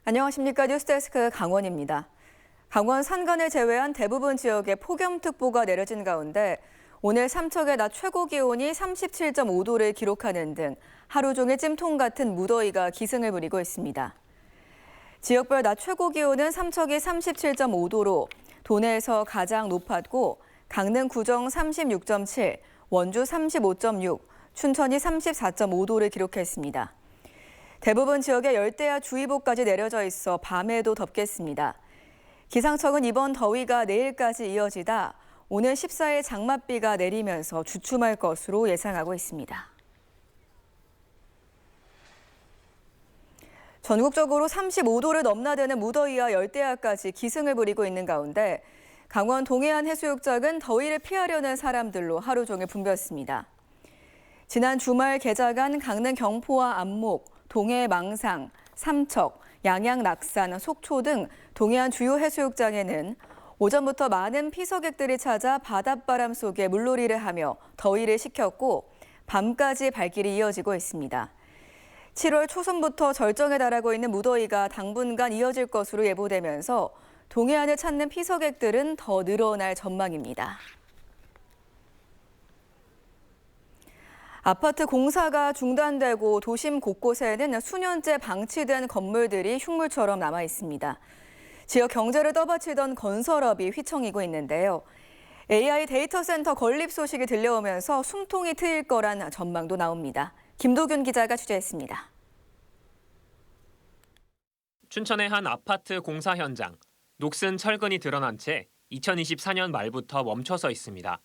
안녕하십니까. 뉴스데스크 강원입니다. 강원 산간을 제외한 대부분 지역에 폭염특보가 내려진 가운데 오늘 삼척의 낮 최고 기온이 37.5도를 기록하는 등 하루 종일 찜통 같은 무더위가 기승을 부리고 있습니다. 지역별 낮 최고 기온은 삼척이 37.5도로 도내에서 가장 높았고 강릉 구정 36.7, 원주 35.6, 춘천이 34.5도를 기록했습니다. 대부분 지역에 열대야 주의보까지 내려져 있어 밤에도 덥겠습니다. 기상청은 이번 더위가 내일까지 이어지다 오늘 14일 장맛비가 내리면서 주춤할 것으로 예상하고 있습니다. 전국적으로 35도를 넘나드는 무더위와 열대야까지 기승을 부리고 있는 가운데 강원 동해안 해수욕장은 더위를 피하려는 사람들로 하루 종일 붐볐습니다. 지난 주말 개장한 강릉 경포와 안목, 동해 망상, 삼척, 양양 낙산, 속초 등 동해안 주요 해수욕장에는 오전부터 많은 피서객들이 찾아 바닷바람 속에 물놀이를 하며 더위를 식혔고 밤까지 발길이 이어지고 있습니다. 7월 초순부터 절정에 달하고 있는 무더위가 당분간 이어질 것으로 예보되면서 동해안을 찾는 피서객들은 더 늘어날 전망입니다. 아파트 공사가 중단되고 도심 곳곳에는 수년째 방치된 건물들이 흉물처럼 남아 있습니다. 지역 경제를 떠받치던 건설업이 휘청이고 있는데요. AI 데이터 센터 건립 소식이 들려오면서 숨통이 트일 거란 전망도 나옵니다. 김도균 기자가 취재했습니다. 춘천의 한 아파트 공사 현장. 녹슨 철근이 드러난 채 2024년 말부터 멈춰서 있습니다.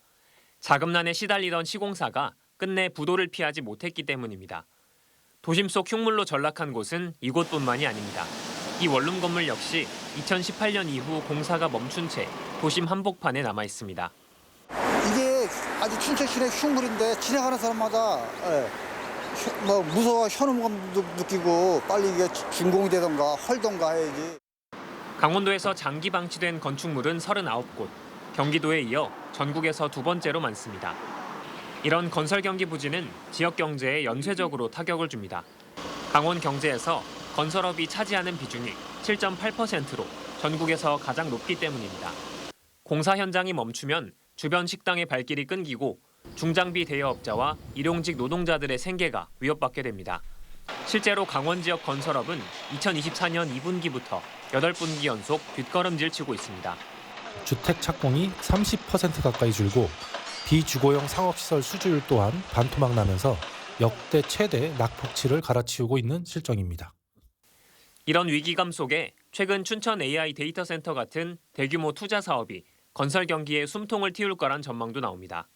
자금난에 시달리던 시공사가 끝내 부도를 피하지 못했기 때문입니다. 도심 속 흉물로 전락한 곳은 이곳뿐만이 아닙니다. 이 원룸 건물 역시 2018년 이후 공사가 멈춘 채 도심 한복판에 남아 있습니다. 이게 아주 춘천 시내 흉물인데 지나가는 사람마다 무서워 현무감도 느끼고 빨리 이게 준공이 되던가 헐던가 해야지. 강원도에서 장기 방치된 건축물은 39곳, 경기도에 이어 전국에서 두 번째로 많습니다. 이런 건설 경기 부진은 지역 경제에 연쇄적으로 타격을 줍니다. 강원 경제에서 건설업이 차지하는 비중이 7.8%로 전국에서 가장 높기 때문입니다. 공사 현장이 멈추면 주변 식당의 발길이 끊기고 중장비 대여업자와 일용직 노동자들의 생계가 위협받게 됩니다. 실제로 강원 지역 건설업은 2024년 2분기부터 8분기 연속 뒷걸음질 치고 있습니다. 주택 착공이 30% 가까이 줄고 비주거용 상업시설 수주율 또한 반토막 나면서 역대 최대 낙폭치를 갈아치우고 있는 실정입니다. 이런 위기감 속에 최근 춘천 AI 데이터 센터 같은 대규모 투자 사업이 건설 경기에 숨통을 틔울 거란 전망도 나옵니다.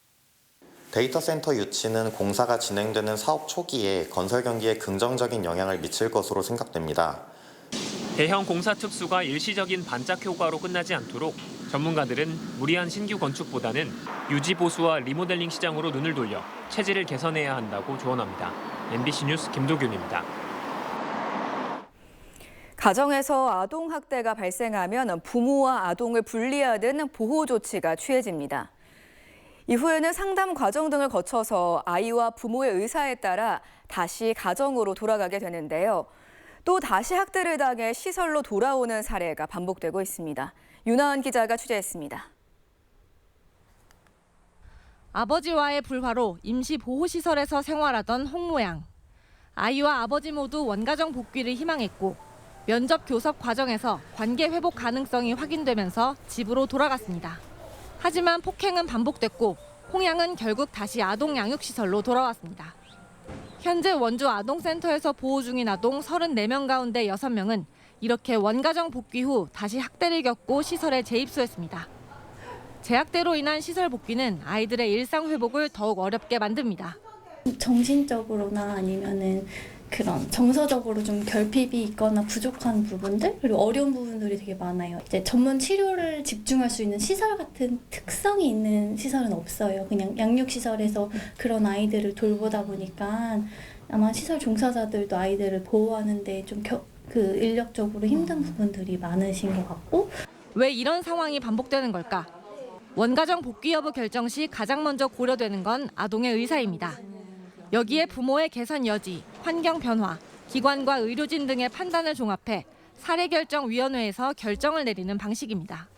데이터 센터 유치는 공사가 진행되는 사업 초기에 건설 경기에 긍정적인 영향을 미칠 것으로 생각됩니다. 대형 공사 특수가 일시적인 반짝 효과로 끝나지 않도록 전문가들은 무리한 신규 건축보다는 유지 보수와 리모델링 시장으로 눈을 돌려 체질을 개선해야 한다고 조언합니다. MBC 뉴스 김도균입니다. 가정에서 아동 학대가 발생하면 부모와 아동을 분리하는 보호 조치가 취해집니다. 이후에는 상담 과정 등을 거쳐서 아이와 부모의 의사에 따라 다시 가정으로 돌아가게 되는데요. 또 다시 학대를 당해 시설로 돌아오는 사례가 반복되고 있습니다. 윤하은 기자가 취재했습니다. 아버지와의 불화로 임시보호시설에서 생활하던 홍모 양. 아이와 아버지 모두 원가정 복귀를 희망했고 면접 교섭 과정에서 관계 회복 가능성이 확인되면서 집으로 돌아갔습니다. 하지만 폭행은 반복됐고 홍 양은 결국 다시 아동 양육시설로 돌아왔습니다. 현재 원주 아동센터에서 보호 중인 아동 34명 가운데 6명은 이렇게 원가정 복귀 후 다시 학대를 겪고 시설에 재입소했습니다. 재학대로 인한 시설 복귀는 아이들의 일상 회복을 더욱 어렵게 만듭니다. 정신적으로나 아니면은 그런 정서적으로 좀 결핍이 있거나 부족한 부분들 그리고 어려운 부분들이 되게 많아요. 이제 전문 치료를 집중할 수 있는 시설 같은 특성이 있는 시설은 없어요. 그냥 양육시설에서 그런 아이들을 돌보다 보니까 아마 시설 종사자들도 아이들을 보호하는데 좀 인력적으로 힘든 부분들이 많으신 것 같고. 왜 이런 상황이 반복되는 걸까? 원가정 복귀 여부 결정 시 가장 먼저 고려되는 건 아동의 의사입니다. 여기에 부모의 개선 여지, 환경 변화, 기관과 의료진 등의 판단을 종합해 사례결정위원회에서 결정을 내리는 방식입니다.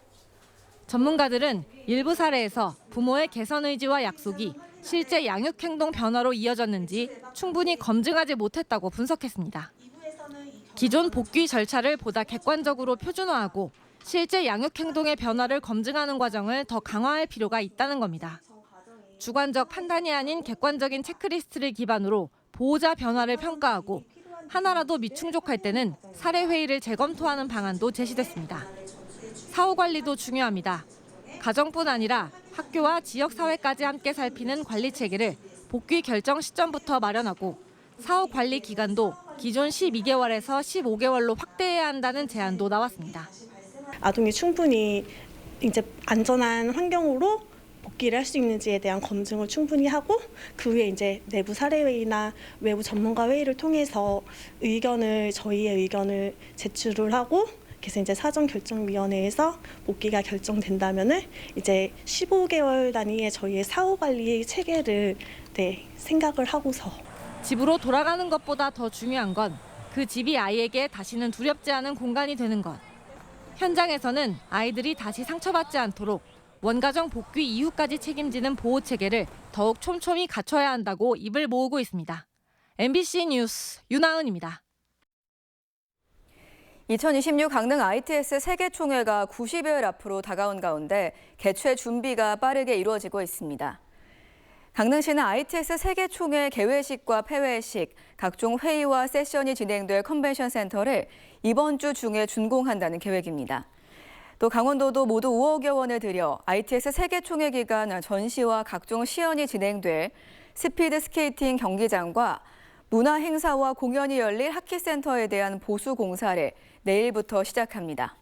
전문가들은 일부 사례에서 부모의 개선 의지와 약속이 실제 양육행동 변화로 이어졌는지 충분히 검증하지 못했다고 분석했습니다. 기존 복귀 절차를 보다 객관적으로 표준화하고 실제 양육행동의 변화를 검증하는 과정을 더 강화할 필요가 있다는 겁니다. 주관적 판단이 아닌 객관적인 체크리스트를 기반으로 보호자 변화를 평가하고 하나라도 미충족할 때는 사례회의를 재검토하는 방안도 제시됐습니다. 사후 관리도 중요합니다. 가정뿐 아니라 학교와 지역사회까지 함께 살피는 관리 체계를 복귀 결정 시점부터 마련하고 사후 관리 기간도 기존 12개월에서 15개월로 확대해야 한다는 제안도 나왔습니다. 아동이 충분히 이제 안전한 환경으로 복귀를 할 수 있는지에 대한 검증을 충분히 하고 그 후에 이제 내부 사례회의나 외부 전문가 회의를 통해서 저희의 의견을 제출을 하고 그래서 이제 사전결정위원회에서 복귀가 결정된다면은 이제 15개월 단위의 저희의 사후 관리 체계를 생각을 하고서 집으로 돌아가는 것보다 더 중요한 건 그 집이 아이에게 다시는 두렵지 않은 공간이 되는 것. 현장에서는 아이들이 다시 상처받지 않도록 원가정 복귀 이후까지 책임지는 보호 체계를 더욱 촘촘히 갖춰야 한다고 입을 모으고 있습니다. MBC 뉴스 윤하은입니다. 2026 강릉 ITS 세계총회가 90여일 앞으로 다가온 가운데 개최 준비가 빠르게 이루어지고 있습니다. 강릉시는 ITS 세계총회 개회식과 폐회식, 각종 회의와 세션이 진행될 컨벤션 센터를 이번 주 중에 준공한다는 계획입니다. 또 강원도도 모두 5억여 원을 들여 ITS 세계총회 기간 전시와 각종 시연이 진행될 스피드 스케이팅 경기장과 문화 행사와 공연이 열릴 하키센터에 대한 보수 공사를 내일부터 시작합니다.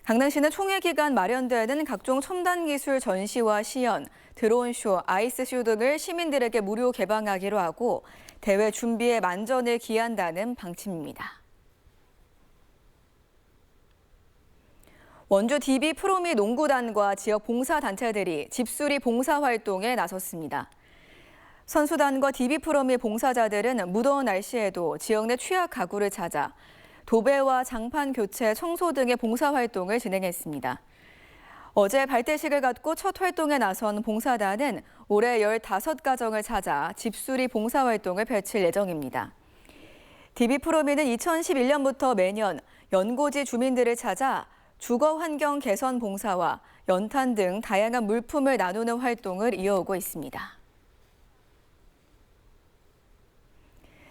강릉시는 총회 기간 마련되는 각종 첨단 기술 전시와 시연, 드론쇼, 아이스쇼 등을 시민들에게 무료 개방하기로 하고 대회 준비에 만전을 기한다는 방침입니다. 원주 DB 프로미 농구단과 지역 봉사단체들이 집수리 봉사활동에 나섰습니다. 선수단과 DB 프로미 봉사자들은 무더운 날씨에도 지역 내 취약 가구를 찾아 도배와 장판 교체, 청소 등의 봉사활동을 진행했습니다. 어제 발대식을 갖고 첫 활동에 나선 봉사단은 올해 15가정을 찾아 집수리 봉사활동을 펼칠 예정입니다. DB 프로미는 2011년부터 매년 연고지 주민들을 찾아 주거 환경 개선 봉사와 연탄 등 다양한 물품을 나누는 활동을 이어오고 있습니다.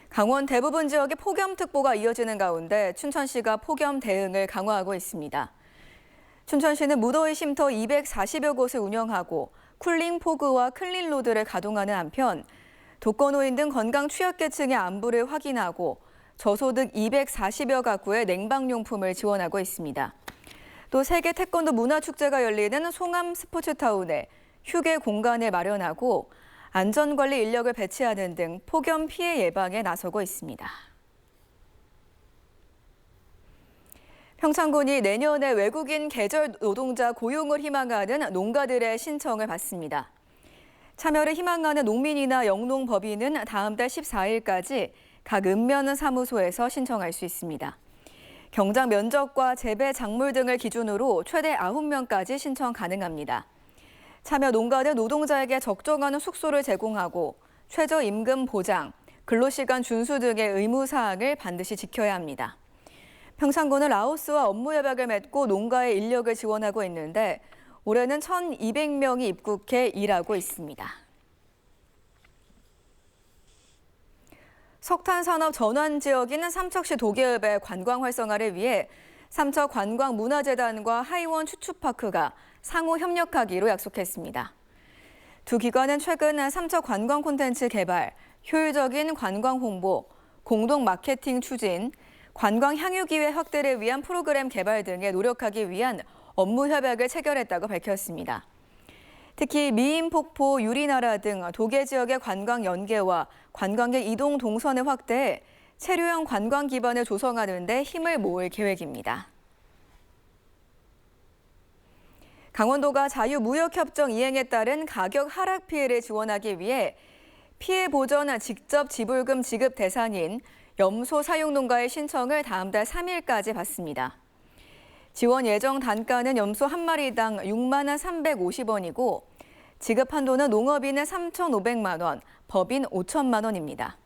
강원 대부분 지역에 폭염특보가 이어지는 가운데 춘천시가 폭염 대응을 강화하고 있습니다. 춘천시는 무더위 쉼터 240여 곳을 운영하고 쿨링 포그와 클린로드를 가동하는 한편 독거노인 등 건강 취약계층의 안부를 확인하고 저소득 240여 가구의 냉방용품을 지원하고 있습니다. 또 세계 태권도 문화축제가 열리는 송암 스포츠타운에 휴게 공간을 마련하고 안전관리 인력을 배치하는 등 폭염 피해 예방에 나서고 있습니다. 평창군이 내년에 외국인 계절 노동자 고용을 희망하는 농가들의 신청을 받습니다. 참여를 희망하는 농민이나 영농법인은 다음 달 14일까지 각 읍면 사무소에서 신청할 수 있습니다. 경작 면적과 재배 작물 등을 기준으로 최대 9명까지 신청 가능합니다. 참여 농가는 노동자에게 적정한 숙소를 제공하고 최저임금 보장, 근로시간 준수 등의 의무사항을 반드시 지켜야 합니다. 평창군은 라오스와 업무협약을 맺고 농가의 인력을 지원하고 있는데 올해는 1,200명이 입국해 일하고 있습니다. 석탄산업 전환 지역인 삼척시 도계읍의 관광 활성화를 위해 삼척관광문화재단과 하이원 추추파크가 상호 협력하기로 약속했습니다. 두 기관은 최근 삼척 관광 콘텐츠 개발, 효율적인 관광 홍보, 공동 마케팅 추진, 관광 향유 기회 확대를 위한 프로그램 개발 등에 노력하기 위한 업무 협약을 체결했다고 밝혔습니다. 특히 미인 폭포, 유리나라 등 도계 지역의 관광 연계와 관광객 이동 동선을 확대해 체류형 관광 기반을 조성하는 데 힘을 모을 계획입니다. 강원도가 자유무역협정 이행에 따른 가격 하락 피해를 지원하기 위해 피해 보전 직접 지불금 지급 대상인 염소 사육 농가의 신청을 다음 달 3일까지 받습니다. 지원 예정 단가는 염소 한 마리당 6만 원 350원이고 지급 한도는 농업인은 3,500만 원, 법인 5천만 원입니다.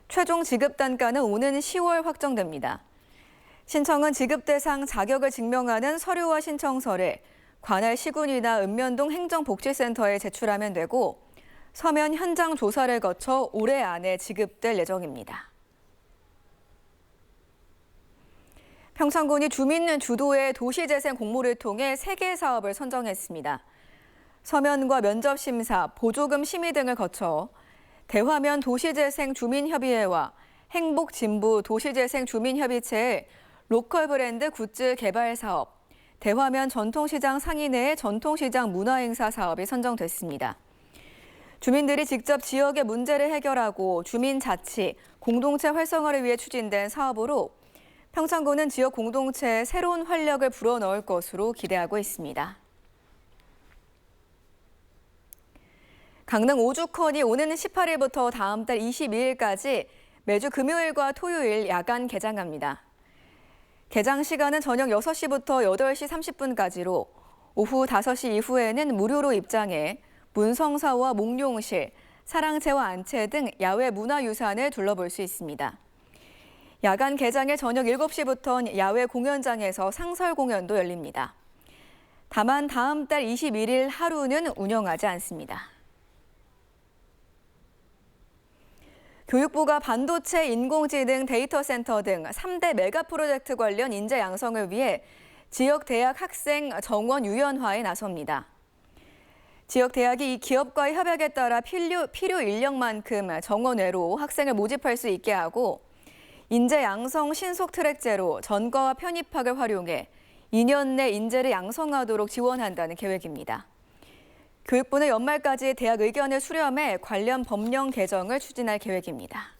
최종 지급 단가는 오는 10월 확정됩니다. 신청은 지급 대상 자격을 증명하는 서류와 신청서를 관할 시군이나 읍면동 행정복지센터에 제출하면 되고 서면 현장 조사를 거쳐 올해 안에 지급될 예정입니다. 평창군이 주민 주도의 도시재생 공모를 통해 3개 사업을 선정했습니다. 서면과 면접 심사, 보조금 심의 등을 거쳐 대화면 도시재생 주민협의회와 행복진부 도시재생 주민협의체의 로컬 브랜드 굿즈 개발 사업, 대화면 전통시장 상인 내의 전통시장 문화행사 사업이 선정됐습니다. 주민들이 직접 지역의 문제를 해결하고 주민자치, 공동체 활성화를 위해 추진된 사업으로 평창군은 지역 공동체에 새로운 활력을 불어넣을 것으로 기대하고 있습니다. 강릉 오죽헌이 오는 18일부터 다음 달 22일까지 매주 금요일과 토요일 야간 개장합니다. 개장 시간은 저녁 6시부터 8시 30분까지로 오후 5시 이후에는 무료로 입장해 문성사와 몽룡실, 사랑채와 안채 등 야외 문화유산을 둘러볼 수 있습니다. 야간 개장일 저녁 7시부터는 야외 공연장에서 상설 공연도 열립니다. 다만 다음 달 21일 하루는 운영하지 않습니다. 교육부가 반도체, 인공지능, 데이터 센터 등 3대 메가 프로젝트 관련 인재 양성을 위해 지역 대학 학생 정원 유연화에 나섭니다. 지역 대학이 이 기업과의 협약에 따라 필요 인력만큼 정원외로 학생을 모집할 수 있게 하고 인재 양성 신속 트랙제로 전과와 편입학을 활용해 2년 내 인재를 양성하도록 지원한다는 계획입니다. 교육부는 연말까지 대학 의견을 수렴해 관련 법령 개정을 추진할 계획입니다.